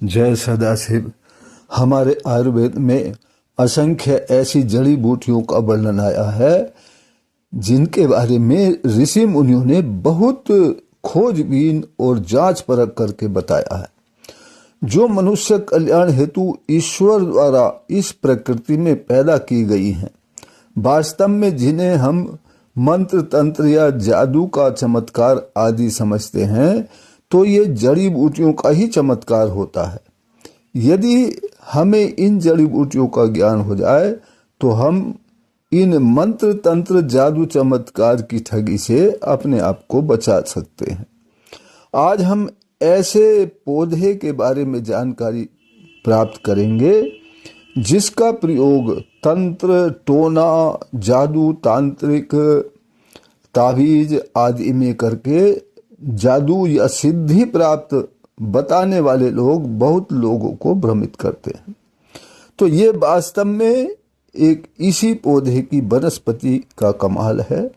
जय सदाशिव। हमारे आयुर्वेद में असंख्य ऐसी जड़ी बूटियों का वर्णन आया है जिनके बारे में ऋषि मुनियों ने बहुत खोजबीन और जांच परख करके बताया है, जो मनुष्य कल्याण हेतु ईश्वर द्वारा इस प्रकृति में पैदा की गई हैं। वास्तव में जिन्हें हम मंत्र तंत्र या जादू का चमत्कार आदि समझते हैं, तो ये जड़ी बूटियों का ही चमत्कार होता है। यदि हमें इन जड़ी बूटियों का ज्ञान हो जाए तो हम इन मंत्र तंत्र जादू चमत्कार की ठगी से अपने आप को बचा सकते हैं। आज हम ऐसे पौधे के बारे में जानकारी प्राप्त करेंगे जिसका प्रयोग तंत्र, टोना, जादू, तांत्रिक, ताबीज आदि में करके जादू या सिद्धि प्राप्त बताने वाले लोग बहुत लोगों को भ्रमित करते हैं। तो ये वास्तव में एक इसी पौधे की वनस्पति का कमाल है।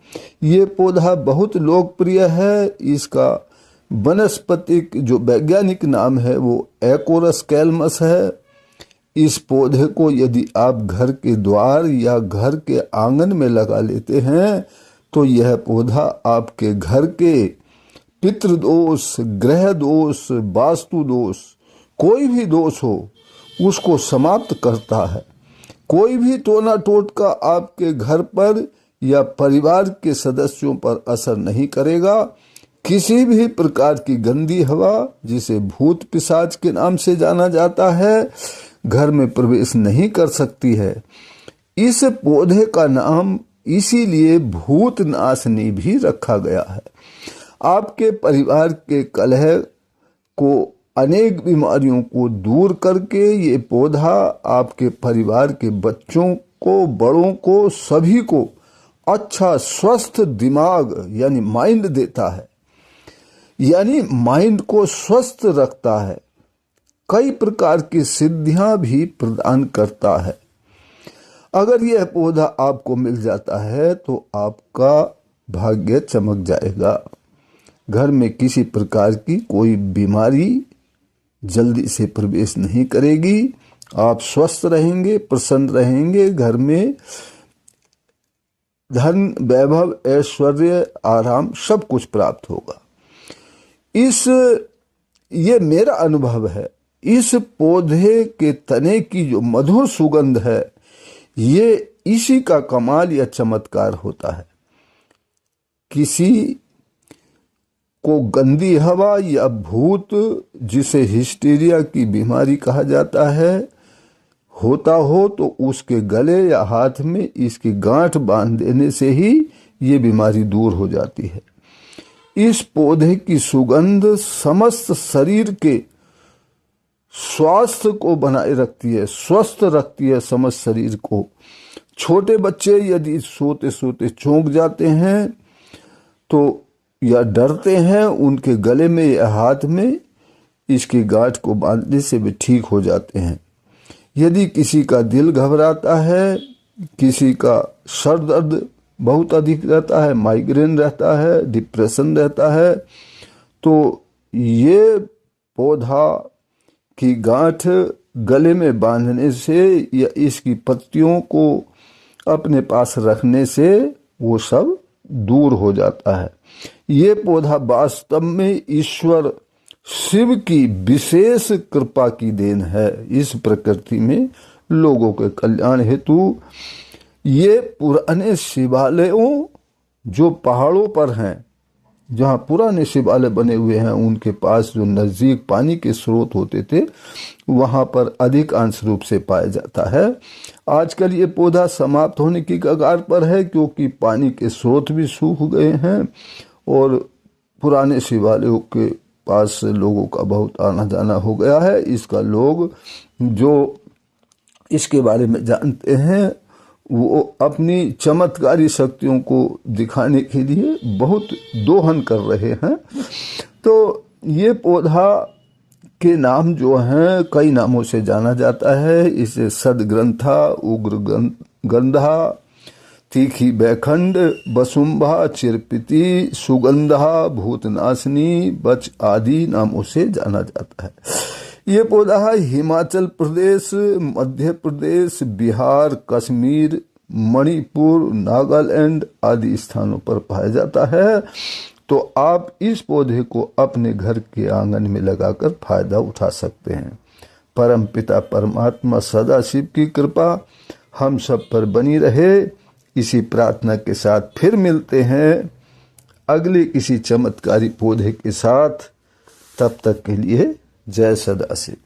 ये पौधा बहुत लोकप्रिय है। इसका वनस्पतिक जो वैज्ञानिक नाम है वो एकोरस कैलमस है। इस पौधे को यदि आप घर के द्वार या घर के आंगन में लगा लेते हैं तो यह पौधा आपके घर के पितृदोष, ग्रह दोष, वास्तु दोष, कोई भी दोष हो उसको समाप्त करता है। कोई भी टोना टोटका आपके घर पर या परिवार के सदस्यों पर असर नहीं करेगा। किसी भी प्रकार की गंदी हवा, जिसे भूत पिशाच के नाम से जाना जाता है, घर में प्रवेश नहीं कर सकती है। इस पौधे का नाम इसीलिए भूतनाशनी भी रखा गया है। आपके परिवार के कलह को, अनेक बीमारियों को दूर करके ये पौधा आपके परिवार के बच्चों को, बड़ों को, सभी को अच्छा स्वस्थ दिमाग यानी माइंड देता है, यानी माइंड को स्वस्थ रखता है। कई प्रकार की सिद्धियां भी प्रदान करता है। अगर यह पौधा आपको मिल जाता है तो आपका भाग्य चमक जाएगा। घर में किसी प्रकार की कोई बीमारी जल्दी से प्रवेश नहीं करेगी। आप स्वस्थ रहेंगे, प्रसन्न रहेंगे। घर में धन, वैभव, ऐश्वर्य, आराम सब कुछ प्राप्त होगा। ये मेरा अनुभव है। इस पौधे के तने की जो मधुर सुगंध है, ये इसी का कमाल या चमत्कार होता है। किसी को गंदी हवा या भूत, जिसे हिस्टीरिया की बीमारी कहा जाता है, होता हो तो उसके गले या हाथ में इसकी गांठ बांध देने से ही ये बीमारी दूर हो जाती है। इस पौधे की सुगंध समस्त शरीर के स्वास्थ्य को बनाए रखती है, स्वस्थ रखती है समस्त शरीर को। छोटे बच्चे यदि सोते सोते चौंक जाते हैं तो या डरते हैं, उनके गले में या हाथ में इसकी गांठ को बांधने से वे ठीक हो जाते हैं। यदि किसी का दिल घबराता है, किसी का सर दर्द बहुत अधिक रहता है, माइग्रेन रहता है, डिप्रेशन रहता है, तो ये पौधा की गांठ गले में बांधने से या इसकी पत्तियों को अपने पास रखने से वो सब दूर हो जाता है। ये पौधा वास्तव में ईश्वर शिव की विशेष कृपा की देन है। इस प्रकृति में लोगों के कल्याण हेतु ये पुराने शिवालयों, जो पहाड़ों पर हैं, जहाँ पुराने शिवालय बने हुए हैं, उनके पास जो नज़दीक पानी के स्रोत होते थे, वहाँ पर अधिकांश रूप से पाया जाता है। आजकल ये पौधा समाप्त होने की कगार पर है, क्योंकि पानी के स्रोत भी सूख गए हैं और पुराने शिवालयों के पास लोगों का बहुत आना जाना हो गया है। इसका लोग जो इसके बारे में जानते हैं वो अपनी चमत्कारी शक्तियों को दिखाने के लिए बहुत दोहन कर रहे हैं। तो ये पौधा के नाम जो हैं, कई नामों से जाना जाता है। इसे सदग्रंथा, उग्र गंधा, तीखी बैखंड, बसुंभा, चिरपिति, सुगंधा, भूतनाशनी, बच आदि नामों से जाना जाता है। ये पौधा हिमाचल प्रदेश, मध्य प्रदेश, बिहार, कश्मीर, मणिपुर, नागालैंड आदि स्थानों पर पाया जाता है। तो आप इस पौधे को अपने घर के आंगन में लगाकर फायदा उठा सकते हैं। परमपिता परमात्मा सदाशिव की कृपा हम सब पर बनी रहे, इसी प्रार्थना के साथ फिर मिलते हैं अगले किसी चमत्कारी पौधे के साथ। तब तक के लिए जय सदाशिव।